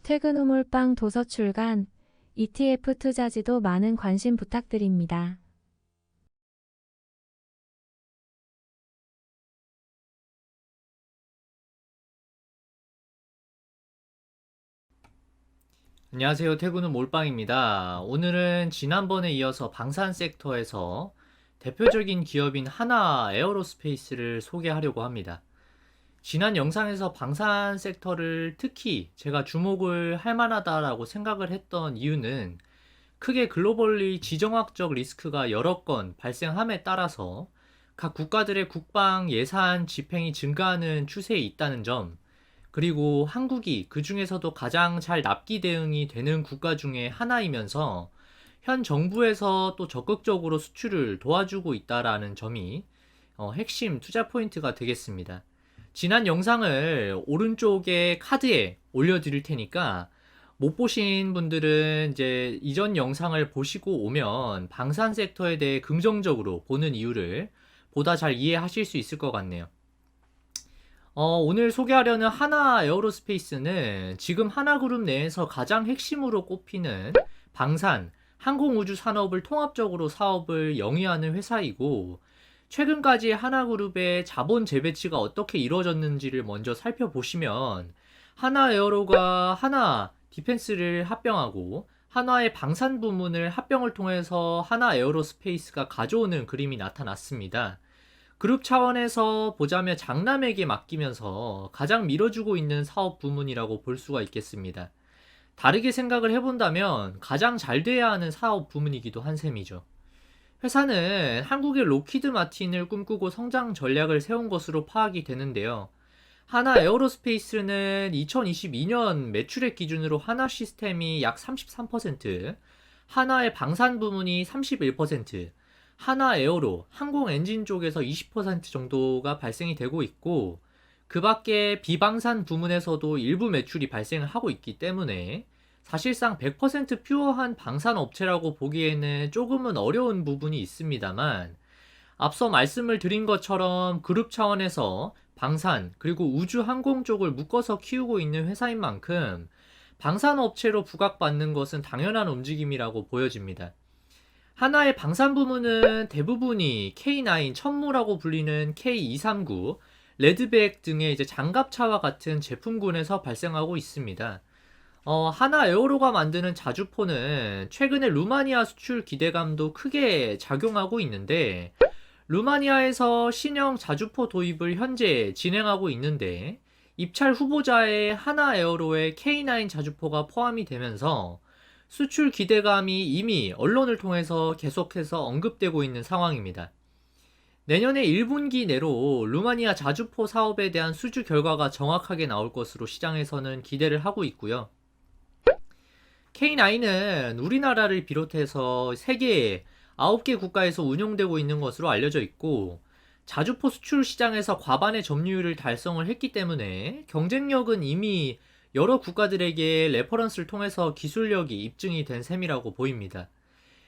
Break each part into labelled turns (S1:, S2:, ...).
S1: 퇴근 후 몰빵 도서 출간, ETF 투자지도 많은 관심 부탁드립니다.
S2: 안녕하세요. 퇴근은 몰빵입니다. 오늘은 지난번에 이어서 방산 섹터에서 대표적인 기업인 하나 에어로스페이스를 소개하려고 합니다. 지난 영상에서 방산 섹터를 특히 제가 주목을 할 만하다라고 생각을 했던 이유는 크게 글로벌리 지정학적 리스크가 여러 건 발생함에 따라서 각 국가들의 국방 예산 집행이 증가하는 추세에 있다는 점, 그리고 한국이 그 중에서도 가장 잘 납기 대응이 되는 국가 중에 하나이면서 현 정부에서 또 적극적으로 수출을 도와주고 있다라는 점이 핵심 투자 포인트가 되겠습니다. 지난 영상을 오른쪽에 카드에 올려드릴 테니까 못 보신 분들은 이제 이전 영상을 보시고 오면 방산 섹터에 대해 긍정적으로 보는 이유를 보다 잘 이해하실 수 있을 것 같네요. 오늘 소개하려는 하나 에어로스페이스는 지금 하나그룹 내에서 가장 핵심으로 꼽히는 방산, 항공우주 산업을 통합적으로 사업을 영위하는 회사이고, 최근까지 하나그룹의 자본 재배치가 어떻게 이루어졌는지를 먼저 살펴보시면, 하나 에어로가 하나 디펜스를 합병하고, 한화의 방산 부문을 합병을 통해서 하나 에어로스페이스가 가져오는 그림이 나타났습니다. 그룹 차원에서 보자면 장남에게 맡기면서 가장 밀어주고 있는 사업 부문이라고 볼 수가 있겠습니다. 다르게 생각을 해본다면 가장 잘 돼야 하는 사업 부문이기도 한 셈이죠. 회사는 한국의 로키드 마틴을 꿈꾸고 성장 전략을 세운 것으로 파악이 되는데요. 하나 에어로스페이스는 2022년 매출액 기준으로 하나 시스템이 약 33%, 하나의 방산 부문이 31%, 하나 에어로 항공 엔진 쪽에서 20% 정도가 발생이 되고 있고, 그 밖에 비방산 부문에서도 일부 매출이 발생을 하고 있기 때문에 사실상 100% 퓨어한 방산 업체라고 보기에는 조금은 어려운 부분이 있습니다만, 앞서 말씀을 드린 것처럼 그룹 차원에서 방산 그리고 우주 항공 쪽을 묶어서 키우고 있는 회사인 만큼 방산 업체로 부각받는 것은 당연한 움직임이라고 보여집니다. 하나의 방산 부문은 대부분이 K9 천무라고 불리는 K239, 레드백 등의 이제 장갑차와 같은 제품군에서 발생하고 있습니다. 하나 에어로가 만드는 자주포는 최근에 루마니아 수출 기대감도 크게 작용하고 있는데, 루마니아에서 신형 자주포 도입을 현재 진행하고 있는데, 입찰 후보자의 하나 에어로의 K9 자주포가 포함이 되면서 수출 기대감이 이미 언론을 통해서 계속해서 언급되고 있는 상황입니다. 내년에 1분기 내로 루마니아 자주포 사업에 대한 수주 결과가 정확하게 나올 것으로 시장에서는 기대를 하고 있고요. K9은 우리나라를 비롯해서 세계 9개 국가에서 운용되고 있는 것으로 알려져 있고, 자주포 수출 시장에서 과반의 점유율을 달성을 했기 때문에 경쟁력은 이미 여러 국가들에게 레퍼런스를 통해서 기술력이 입증이 된 셈이라고 보입니다.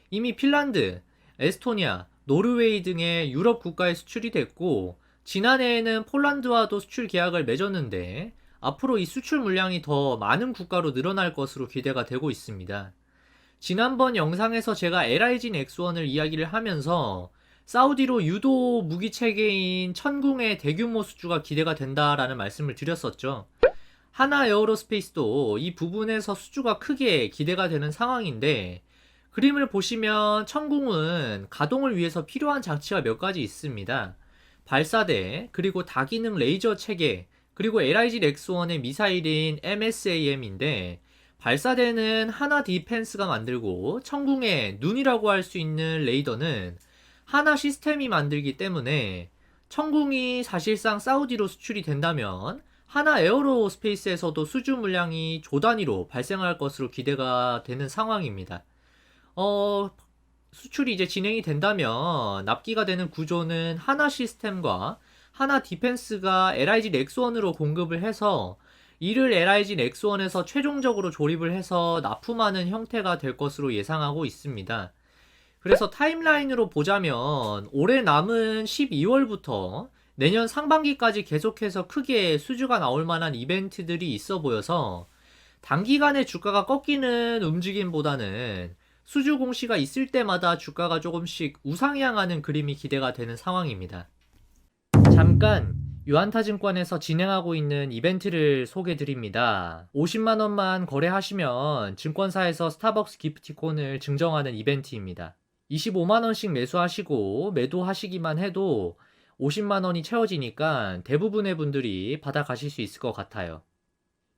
S2: 이미 핀란드, 에스토니아, 노르웨이 등의 유럽 국가에 수출이 됐고, 지난해에는 폴란드와도 수출 계약을 맺었는데, 앞으로 이 수출 물량이 더 많은 국가로 늘어날 것으로 기대가 되고 있습니다. 지난번 영상에서 제가 LIG 넥스원을 이야기를 하면서 사우디로 유도 무기 체계인 천궁의 대규모 수주가 기대가 된다라는 말씀을 드렸었죠. 하나 에어로스페이스도 이 부분에서 수주가 크게 기대가 되는 상황인데, 그림을 보시면 천궁은 가동을 위해서 필요한 장치가 몇 가지 있습니다. 발사대, 그리고 다기능 레이저 체계, 그리고 LIG 렉스원의 미사일인 MSAM인데, 발사대는 하나 디펜스가 만들고 천궁의 눈이라고 할 수 있는 레이더는 하나 시스템이 만들기 때문에, 천궁이 사실상 사우디로 수출이 된다면 하나 에어로스페이스에서도 수주 물량이 조 단위로 발생할 것으로 기대가 되는 상황입니다. 수출이 이제 진행이 된다면 납기가 되는 구조는 하나 시스템과 하나 디펜스가 LIG 넥스원으로 공급을 해서 이를 LIG 넥스원에서 최종적으로 조립을 해서 납품하는 형태가 될 것으로 예상하고 있습니다. 그래서 타임라인으로 보자면 올해 남은 12월부터 내년 상반기까지 계속해서 크게 수주가 나올 만한 이벤트들이 있어 보여서 단기간에 주가가 꺾이는 움직임보다는 수주 공시가 있을 때마다 주가가 조금씩 우상향하는 그림이 기대가 되는 상황입니다. 잠깐 유한타증권에서 진행하고 있는 이벤트를 소개해 드립니다. 50만원만 거래하시면 증권사에서 스타벅스 기프티콘을 증정하는 이벤트입니다. 25만원씩 매수하시고 매도하시기만 해도 50만원이 채워지니까 대부분의 분들이 받아가실 수 있을 것 같아요.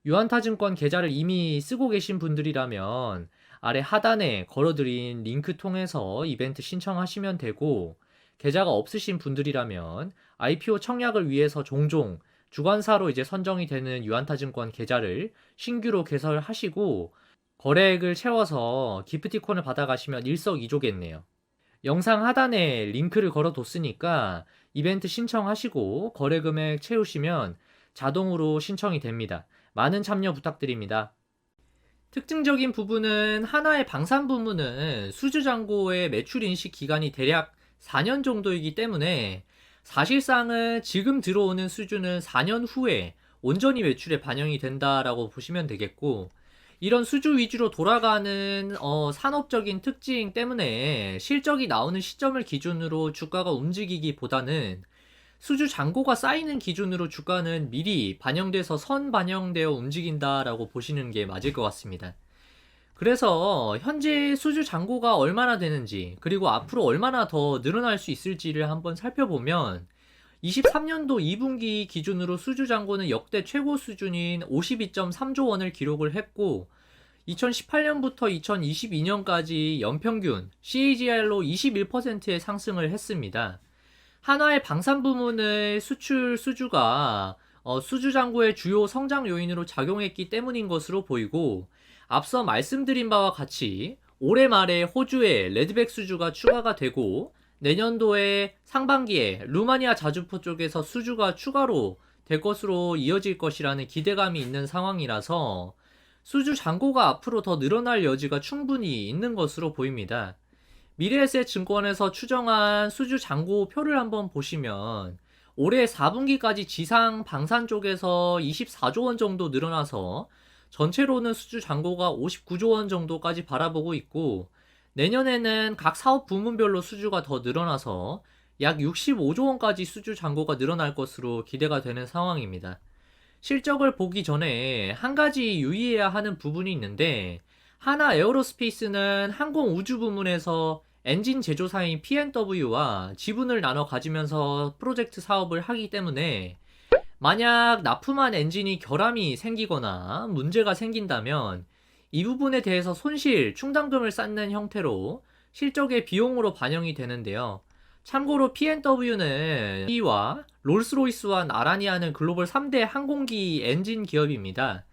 S2: 유한타증권 계좌를 이미 쓰고 계신 분들이라면 아래 하단에 걸어드린 링크 통해서 이벤트 신청하시면 되고, 계좌가 없으신 분들이라면 IPO 청약을 위해서 종종 주관사로 이제 선정이 되는 유한타증권 계좌를 신규로 개설하시고 거래액을 채워서 기프티콘을 받아가시면 일석이조겠네요. 영상 하단에 링크를 걸어뒀으니까 이벤트 신청하시고 거래 금액 채우시면 자동으로 신청이 됩니다. 많은 참여 부탁드립니다. 특징적인 부분은 하나의 방산 부문은 수주잔고의 매출 인식 기간이 대략 4년 정도이기 때문에 사실상은 지금 들어오는 수주는 4년 후에 온전히 매출에 반영이 된다라고 보시면 되겠고, 이런 수주 위주로 돌아가는 산업적인 특징 때문에 실적이 나오는 시점을 기준으로 주가가 움직이기보다는 수주 잔고가 쌓이는 기준으로 주가는 미리 반영돼서 선반영되어 움직인다라고 보시는 게 맞을 것 같습니다. 그래서 현재 수주 잔고가 얼마나 되는지, 그리고 앞으로 얼마나 더 늘어날 수 있을지를 한번 살펴보면 23년도 2분기 기준으로 수주 잔고는 역대 최고 수준인 52.3조 원을 기록을 했고, 2018년부터 2022년까지 연평균 CAGR로 21%의 상승을 했습니다. 한화의 방산 부문의 수출 수주가 수주 잔고의 주요 성장 요인으로 작용했기 때문인 것으로 보이고, 앞서 말씀드린 바와 같이 올해 말에 호주의 레드백 수주가 추가가 되고 내년도에 상반기에 루마니아 자주포 쪽에서 수주가 추가로 될 것으로 이어질 것이라는 기대감이 있는 상황이라서 수주 잔고가 앞으로 더 늘어날 여지가 충분히 있는 것으로 보입니다. 미래에셋증권에서 추정한 수주 잔고 표를 한번 보시면 올해 4분기까지 지상 방산 쪽에서 24조 원 정도 늘어나서 전체로는 수주 잔고가 59조 원 정도까지 바라보고 있고, 내년에는 각 사업 부문별로 수주가 더 늘어나서 약 65조 원까지 수주 잔고가 늘어날 것으로 기대가 되는 상황입니다. 실적을 보기 전에 한 가지 유의해야 하는 부분이 있는데, 하나 에어로스페이스는 항공 우주 부문에서 엔진 제조사인 P&W와 지분을 나눠 가지면서 프로젝트 사업을 하기 때문에 만약 납품한 엔진이 결함이 생기거나 문제가 생긴다면 이 부분에 대해서 손실 충당금을 쌓는 형태로 실적의 비용으로 반영이 되는데요. 참고로 P&W는 B와 롤스로이스와 나란히 하는 글로벌 3대 항공기 엔진 기업입니다.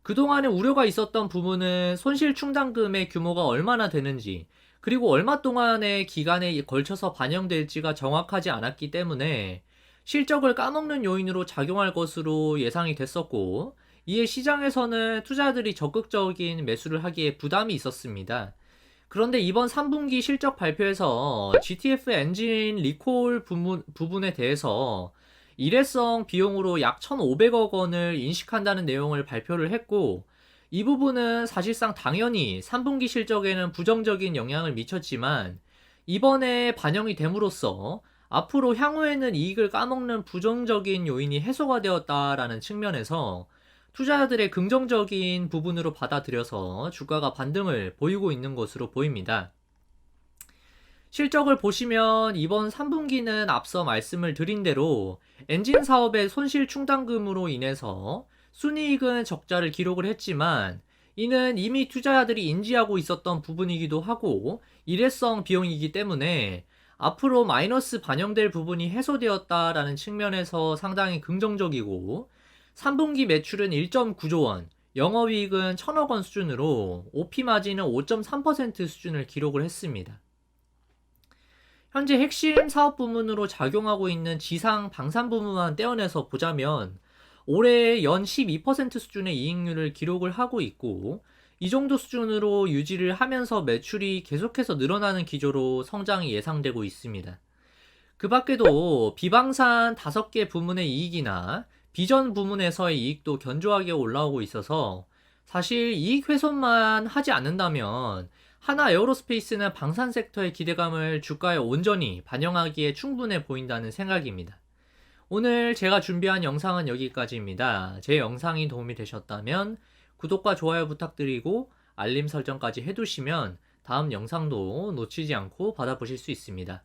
S2: 그동안에 우려가 있었던 부분은 손실 충당금의 규모가 얼마나 되는지, 그리고 얼마 동안의 기간에 걸쳐서 반영될지가 정확하지 않았기 때문에 실적을 까먹는 요인으로 작용할 것으로 예상이 됐었고, 이에 시장에서는 투자자들이 적극적인 매수를 하기에 부담이 있었습니다. 그런데 이번 3분기 실적 발표에서 GTF 엔진 리콜 부분에 대해서 일회성 비용으로 약 1,500억 원을 인식한다는 내용을 발표를 했고, 이 부분은 사실상 당연히 3분기 실적에는 부정적인 영향을 미쳤지만 이번에 반영이 됨으로써 앞으로 향후에는 이익을 까먹는 부정적인 요인이 해소가 되었다라는 측면에서 투자자들의 긍정적인 부분으로 받아들여서 주가가 반등을 보이고 있는 것으로 보입니다. 실적을 보시면 이번 3분기는 앞서 말씀을 드린 대로 엔진 사업의 손실 충당금으로 인해서 순이익은 적자를 기록을 했지만, 이는 이미 투자자들이 인지하고 있었던 부분이기도 하고 일회성 비용이기 때문에 앞으로 마이너스 반영될 부분이 해소되었다라는 측면에서 상당히 긍정적이고, 3분기 매출은 1.9조 원, 영업이익은 1,000억 원 수준으로 OP 마진은 5.3% 수준을 기록을 했습니다. 현재 핵심 사업 부문으로 작용하고 있는 지상 방산 부문만 떼어내서 보자면 올해 연 12% 수준의 이익률을 기록을 하고 있고, 이 정도 수준으로 유지를 하면서 매출이 계속해서 늘어나는 기조로 성장이 예상되고 있습니다. 그 밖에도 비방산 5개 부문의 이익이나 비전 부문에서의 이익도 견조하게 올라오고 있어서 사실 이익 훼손만 하지 않는다면 하나 에어로스페이스는 방산 섹터의 기대감을 주가에 온전히 반영하기에 충분해 보인다는 생각입니다. 오늘 제가 준비한 영상은 여기까지입니다. 제 영상이 도움이 되셨다면 구독과 좋아요 부탁드리고 알림 설정까지 해두시면 다음 영상도 놓치지 않고 받아보실 수 있습니다.